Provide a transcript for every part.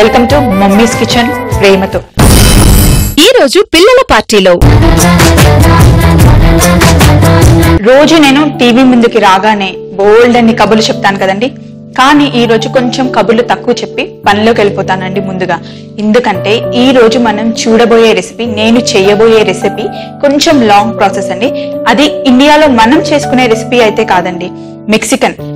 Welcome to mummies kitchen ప్రేమతో. ఈ రోజు పిల్లల పార్టీలో రోజు నేను టీవీ ముందుకి రాగానే బోల్డ్ అన్ని కబుర్లు చెప్తాను కదండి, కానీ ఈ రోజు కొంచెం కబుర్లు తక్కువ చెప్పి పనిలోకి వెళ్ళిపోతానండి ముందుగా. ఎందుకంటే ఈ రోజు మనం చూడబోయే రెసిపీ, నేను చేయబోయే రెసిపీ కొంచెం లాంగ్ ప్రాసెస్ అండి. అది ఇండియాలో మనం చేసుకునే రెసిపీ అయితే కాదండి,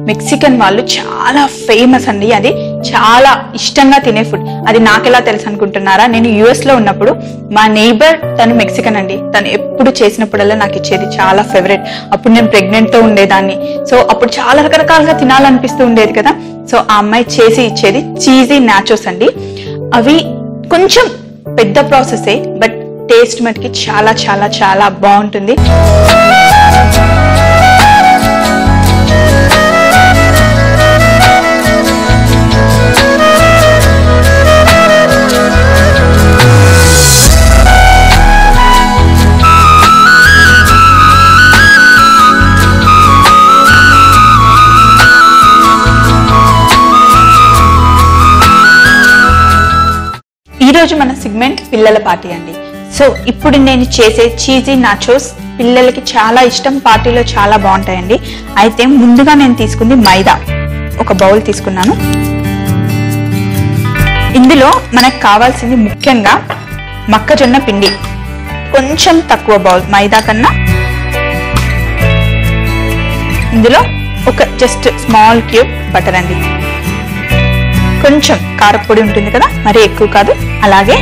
మెక్సికన్ వాళ్ళు చాలా ఫేమస్ అండి. అది చాలా ఇష్టంగా తినే ఫుడ్. అది నాకెలా తెలుసు అనుకుంటున్నారా? నేను యుఎస్ లో ఉన్నప్పుడు మా నైబర్ తను మెక్సికన్ అండి. తను ఎప్పుడు చేసినప్పుడల్లా నాకు ఇచ్చేది చాలా ఫేవరెట్. అప్పుడు నేను ప్రెగ్నెంట్ తో ఉండేదాన్ని. సో అప్పుడు చాలా రకరకాలుగా తినాలనిపిస్తూ ఉండేది కదా. సో ఆ అమ్మాయి చేసి ఇచ్చేది చీజీ నాచోస్ అండి. అవి కొంచెం పెద్ద ప్రాసెసే, బట్ టేస్ట్ మటుకి చాలా చాలా చాలా బాగుంటుంది. ఈ రోజు మన సెగ్మెంట్ పిల్లల పార్టీ అండి. సో ఇప్పుడు నేను చేసే చీజీ నాచోస్ పిల్లలకి చాలా ఇష్టం, పార్టీలో చాలా బాగుంటాయండి. అయితే ముందుగా నేను తీసుకుంది మైదా. ఒక బౌల్ తీసుకున్నాను. ఇందులో మనకు కావాల్సింది ముఖ్యంగా మొక్కజొన్న పిండి, కొంచెం తక్కువ బౌల్ మైదా కన్నా. ఇందులో ఒక జస్ట్ స్మాల్ క్యూబ్ బటర్ అండి, కొంచెం కారపొడి ఉంటుంది కదా, మరి ఎక్కువ కాదు. అలాగే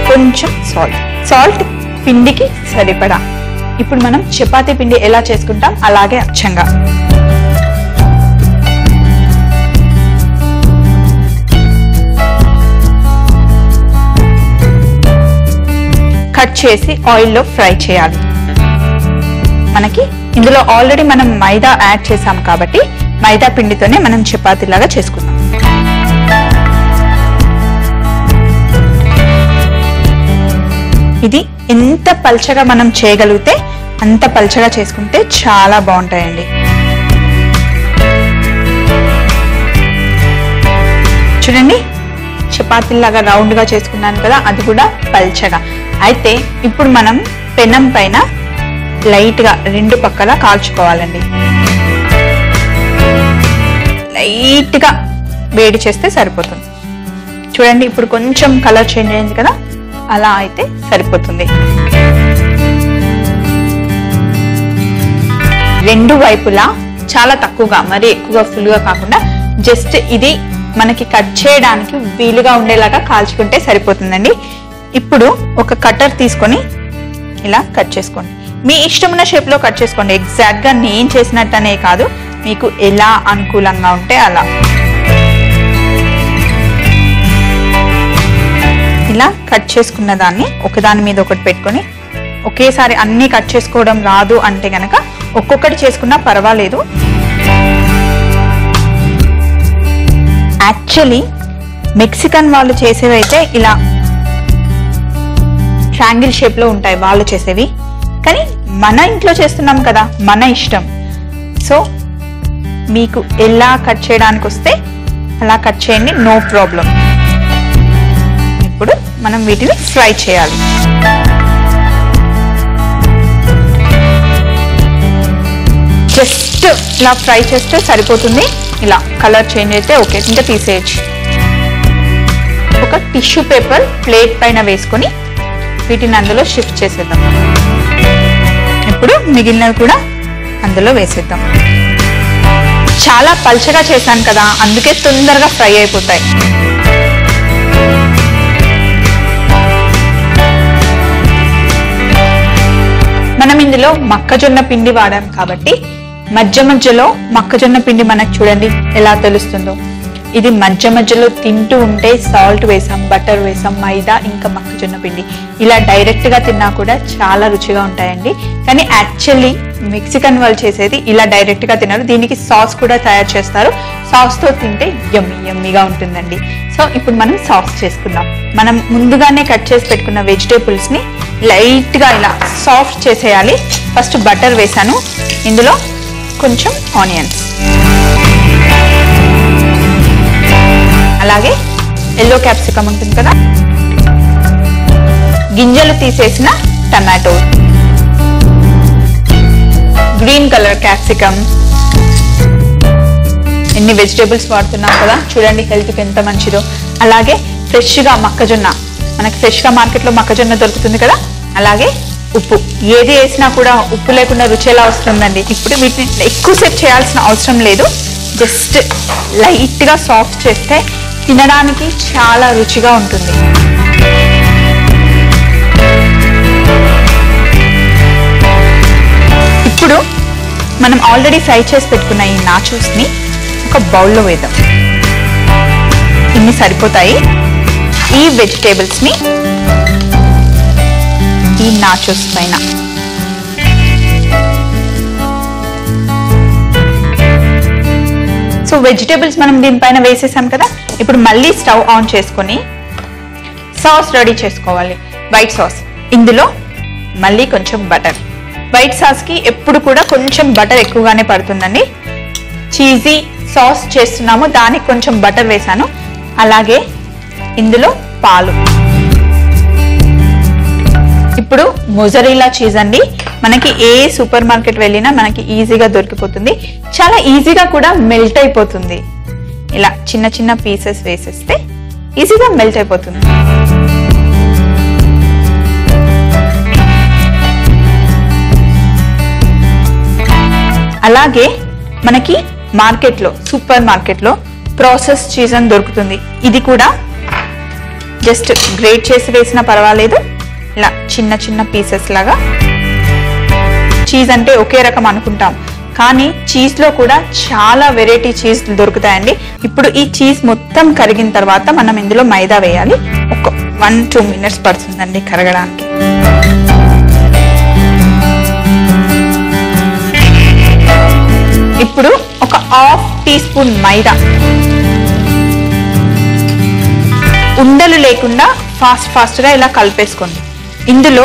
కొంచెం సాల్ట్ పిండికి సరిపడా. ఇప్పుడు మనం చపాతీ పిండి ఎలా చేసుకుంటాం అలాగే అచ్చంగా. కట్ చేసి ఆయిల్లో ఫ్రై చేయాలి. మనకి ఇందులో ఆల్రెడీ మనం మైదా యాడ్ చేసాం కాబట్టి మైదా పిండితోనే మనం చపాతీలాగా చేసుకుందాం. ఇది ఎంత పల్చగా మనం చేయగలిగితే అంత పల్చగా చేసుకుంటే చాలా బాగుంటాయండి. చూడండి, చపాతీలాగా రౌండ్ గా చేసుకున్నాను కదా, అది కూడా పల్చగా. అయితే ఇప్పుడు మనం పెనం పైన లైట్ గా రెండు పక్కల కాల్చుకోవాలండి. లైట్ గా వేడి చేస్తే సరిపోతుంది. చూడండి, ఇప్పుడు కొంచెం కలర్ చేంజ్ అయింది కదా, అలా అయితే సరిపోతుంది. రెండు వైపులా చాలా తక్కువగా, మరి ఎక్కువగా ఫుల్ గా కాకుండా జస్ట్ ఇది మనకి కట్ చేయడానికి వీలుగా ఉండేలాగా కాల్చుకుంటే సరిపోతుందండి. ఇప్పుడు ఒక కటర్ తీసుకొని ఇలా కట్ చేసుకోండి. మీ ఇష్టమున్న షేప్ లో కట్ చేసుకోండి. ఎగ్జాక్ట్ గా నేను చేసినట్టనే కాదు, మీకు ఎలా అనుకూలంగా ఉంటే అలా. ఇలా కట్ చేసుకున్న దాన్ని ఒకదాని మీద ఒకటి పెట్టుకొని, ఒకేసారి అన్ని కట్ చేసుకోవడం రాదు అంటే గనక ఒక్కొక్కటి చేసుకున్నా పర్వాలేదు. యాక్చువల్లీ మెక్సికన్ వాళ్ళు చేసేవైతే ఇలా ట్రయాంగిల్ షేప్ లో ఉంటాయి వాళ్ళు చేసేవి, కానీ మన ఇంట్లో చేస్తున్నాం కదా, మన ఇష్టం. సో మీకు ఎలా కట్ చేయడానికి వస్తే అలా కట్ చేయండి, నో ప్రాబ్లం. ఇప్పుడు మనం వీటిని ఫ్రై చేయాలి. జస్ట్ ఇలా ఫ్రై చేస్తే సరిపోతుంది. ఇలా కలర్ చేంజ్ అయితే ఓకే, ఇంకా తీసేయచ్చు. ఒక టిష్యూ పేపర్ ప్లేట్ పైన వేసుకొని వీటిని అందులో షిఫ్ట్ చేసేద్దాం. ఇప్పుడు మిగిలినవి కూడా అందులో వేసేద్దాం. చాలా పల్చగా చేశాను కదా, అందుకే తొందరగా ఫ్రై అయిపోతాయి. మనం ఇందులో మొక్కజొన్న పిండి వాడాం కాబట్టి మధ్య మధ్యలో మొక్కజొన్న పిండి మనకు చూడండి ఎలా తెలుస్తుందో. ఇది మధ్య మధ్యలో తింటూ ఉంటే సాల్ట్ వేసాం, బటర్ వేసాం, మైదా ఇంకా మొక్కజొన్న పిండి ఇలా డైరెక్ట్ గా తిన్నా కూడా చాలా రుచిగా ఉంటాయండి. కానీ యాక్చువల్లీ మెక్సికన్ వాళ్ళు చేసేది ఇలా డైరెక్ట్ గా తినరు, దీనికి సాస్ కూడా తయారు చేస్తారు. సాస్ తో తింటే యమ్మీగా ఉంటుందండి. సో ఇప్పుడు మనం సాస్ చేసుకుందాం. మనం ముందుగానే కట్ చేసి పెట్టుకున్న వెజిటేబుల్స్ ని లైట్ గా ఇలా సాఫ్ట్ చేసేయాలి. ఫస్ట్ బటర్ వేసాను, ఇందులో కొంచెం ఆనియన్స్, అలాగే ఎల్లో క్యాప్సికమ్ ఉంటుంది కదా, గింజలు తీసేసిన టమాటో, గ్రీన్ కలర్ క్యాప్సికమ్. ఎన్ని వెజిటేబుల్స్ వాడుతున్నాం కదా చూడండి, హెల్త్ కి ఎంత మంచిదో. అలాగే ఫ్రెష్ గా మొక్కజొన్న, మనకి ఫ్రెష్ గా మార్కెట్ లో మొక్కజొన్న దొరుకుతుంది కదా. అలాగే ఉప్పు, ఏది వేసినా కూడా ఉప్పు లేకుండా రుచి ఎలా వస్తుందండి. ఇప్పుడు వీటిని ఎక్కువసేపు చేయాల్సిన అవసరం లేదు, జస్ట్ లైట్ గా సాఫ్ట్ చేస్తే తినడానికి చాలా రుచిగా ఉంటుంది. ఇప్పుడు మనం ఆల్రెడీ ఫ్రై చేసి పెట్టుకున్న ఈ నాచోస్ ని ఒక బౌల్లో వేద్దాం. ఇన్ని సరిపోతాయి. ఈ వెజిటేబుల్స్ ని ఈ నాచోస్ పైన సో వెజిటేబుల్స్ మనం దీనిపైన వేసేసాం కదా. ఇప్పుడు మళ్ళీ స్టవ్ ఆన్ చేసుకొని సాస్ రెడీ చేసుకోవాలి. వైట్ సాస్, ఇందులో మళ్ళీ కొంచెం బటర్. వైట్ సాస్ కి ఎప్పుడు కూడా కొంచెం బటర్ ఎక్కువగానే పడుతుందండి. చీజీ సాస్ చేస్తున్నాము, దానికి కొంచెం బటర్ వేసాను. అలాగే ఇందులో పాలు. ఇప్పుడు మొజరెల్లా చీజ్ అండి, మనకి ఏ సూపర్ మార్కెట్ వెళ్ళినా మనకి ఈజీగా దొరికిపోతుంది. చాలా ఈజీగా కూడా మెల్ట్ అయిపోతుంది. ఇలా చిన్న చిన్న పీసెస్ వేసేస్తే ఈజీగా మెల్ట్ అయిపోతుంది. అలాగే మనకి మార్కెట్లో, సూపర్ మార్కెట్లో ప్రాసెస్ చీజ్ అని దొరుకుతుంది. ఇది కూడా జస్ట్ గ్రేట్ చేసి వేసినా పర్వాలేదు. ఇలా చిన్న చిన్న పీసెస్ లాగా. చీజ్ అంటే ఒకే రకం అనుకుంటాం, కానీ చీజ్ లో కూడా చాలా వెరైటీ చీజ్ దొరుకుతాయండి. ఇప్పుడు ఈ చీజ్ మొత్తం కరిగిన తర్వాత మనం ఇందులో మైదా వేయాలి. ఒక 1-2 మినిట్స్ పడుతుందండి కరగడానికి. ఇప్పుడు ఒక 1/2 టీ స్పూన్ మైదా, ఉండలు లేకుండా ఫాస్ట్ గా ఇలా కలిపేసుకోండి. ఇందులో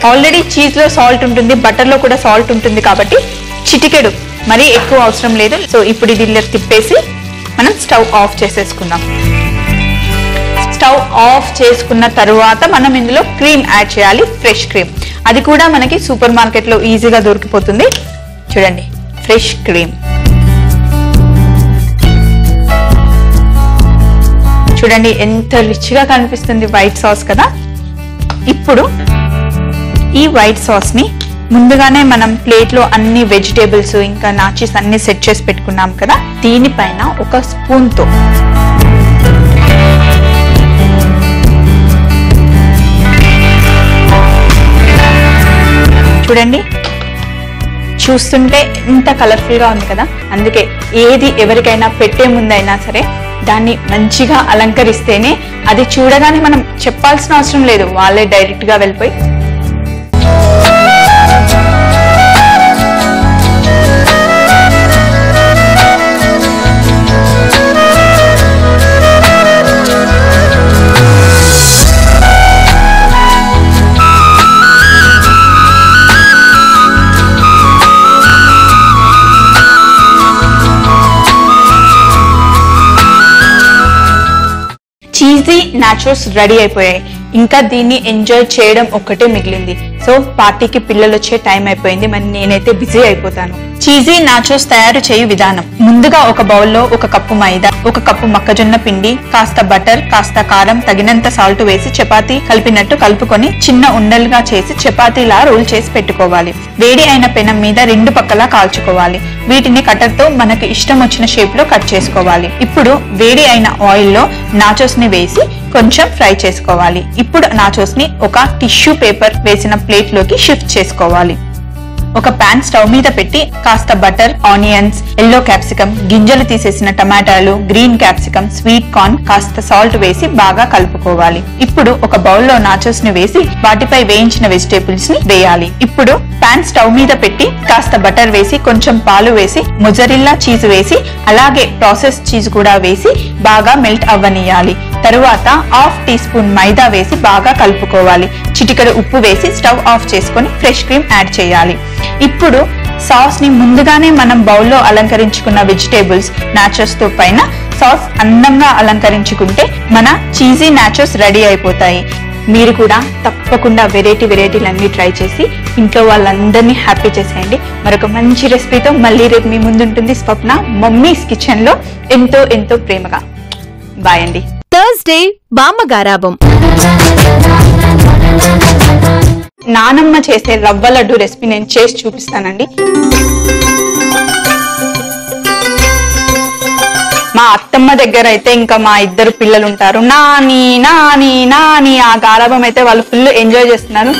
ఆల్రెడీ చీజ్ లో సాల్ట్ ఉంటుంది, బటర్ లో కూడా సాల్ట్ ఉంటుంది కాబట్టి చిటికెడు, మరీ ఎక్కువ అవసరం లేదు. సో ఇప్పుడు ఇది ఇలా తిప్పేసి మనం స్టవ్ ఆఫ్ చేసేసుకుందాం. స్టవ్ ఆఫ్ చేసుకున్న తరువాత మనం ఇందులో క్రీమ్ యాడ్ చేయాలి, ఫ్రెష్ క్రీమ్. అది కూడా మనకి సూపర్ మార్కెట్ లో ఈజీగా దొరికిపోతుంది. చూడండి, ఫ్రెష్ క్రీమ్. చూడండి ఎంత రిచ్ గా కనిపిస్తుంది వైట్ సాస్ కదా. ఇప్పుడు ఈ వైట్ సాస్ ని ముందుగానే మనం ప్లేట్ లో అన్ని వెజిటేబుల్స్ ఇంకా నాచీస్ అన్ని సెట్ చేసి పెట్టుకున్నాం కదా, దీనిపైన ఒక స్పూన్ తో చూడండి, చూస్తుంటే ఎంత కలర్ఫుల్ గా ఉంది కదా. అందుకే ఏది ఎవరికైనా పెట్టే ముందైనా సరే దాన్ని మంచిగా అలంకరిస్తేనే అది చూడగానే మనం చెప్పాల్సిన అవసరం లేదు, వాళ్ళే డైరెక్ట్ గా వెళ్ళిపోయి చీజీ నాచోస్ రెడీ అయిపోయాయి. ఇంకా దీన్ని ఎంజాయ్ చేయడం ఒక్కటే మిగిలింది. సో పార్టీకి పిల్లలు వచ్చే టైం అయిపోయింది, మరి నేనైతే బిజీ అయిపోతాను. చీజీ నాచోస్ తయారు చేయు విధానం: ముందుగా ఒక బౌల్లో 1 కప్పు మైదా, 1 కప్పు మొక్కజొన్న పిండి, కాస్త బటర్, కాస్త కారం, తగినంత సాల్ట్ వేసి చపాతీ కలిపినట్టు కలుపుకొని చిన్న ఉండలుగా చేసి చపాతీలా రోల్ చేసి పెట్టుకోవాలి. వేడి అయిన పెనం మీద 2 పక్కలా కాల్చుకోవాలి. వీటిని కటర్ తో మనకు ఇష్టం వచ్చిన షేప్ లో కట్ చేసుకోవాలి. ఇప్పుడు వేడి అయిన ఆయిల్ లో నాచోస్ ని వేసి కొంచెం ఫ్రై చేసుకోవాలి. ఇప్పుడు నాచోస్ ని ఒక టిష్యూ పేపర్ వేసిన ప్లేట్ లోకి షిఫ్ట్ చేసుకోవాలి. ఒక పాన్ స్టవ్ మీద పెట్టి కాస్త బటర్, ఆనియన్స్, ఎల్లో క్యాప్సికమ్, గింజలు తీసేసిన టమాటాలు, గ్రీన్ క్యాప్సికమ్, స్వీట్ కార్న్, కాస్త సాల్ట్ వేసి బాగా కలుపుకోవాలి. ఇప్పుడు ఒక బౌల్లో నాచోస్ ని వేసి వాటిపై వేయించిన వెజిటేబుల్స్ ని వేయాలి. ఇప్పుడు పాన్ స్టవ్ మీద పెట్టి కాస్త బటర్ వేసి కొంచెం పాలు వేసి మొజరెల్లా చీజ్ వేసి అలాగే ప్రాసెస్ చీజ్ కూడా వేసి బాగా మెల్ట్ అవ్వనియాలి. తరువాత 1/2 టీ స్పూన్ మైదా వేసి బాగా కలుపుకోవాలి. చిటికెడు ఉప్పు వేసి స్టవ్ ఆఫ్ చేసుకొని ఫ్రెష్ క్రీమ్ యాడ్ చేయాలి. ఇప్పుడు సాస్ ని ముందుగానే మనం బౌల్లో అలంకరించుకున్న వెజిటేబుల్స్ నాచోస్ తో పైన సాస్ అందంగా అలంకరించుకుంటే మన చీజీ నాచోస్ రెడీ అయిపోతాయి. మీరు కూడా తప్పకుండా వెరైటీలన్నీ ట్రై చేసి ఇంట్లో వాళ్ళందరినీ హ్యాపీ చేసేయండి. మరొక మంచి రెసిపీతో మళ్ళీ రేపు మీ ముందుంటుంది స్వప్న మమ్మీస్ కిచెన్ లో ఎంతో ప్రేమగా. బాయ్ అండి. థర్స్డే బామ్మగారాబం. నానమ్మ చేసే రవ్వ లడ్డు రెసిపీ నేను చేసి చూపిస్తానండి. మా అత్తమ్మ దగ్గర అయితే ఇంకా మా ఇద్దరు పిల్లలు ఉంటారు, నాని నాని నాని. ఆ గారాబం అయితే వాళ్ళు ఫుల్ ఎంజాయ్ చేస్తున్నారు.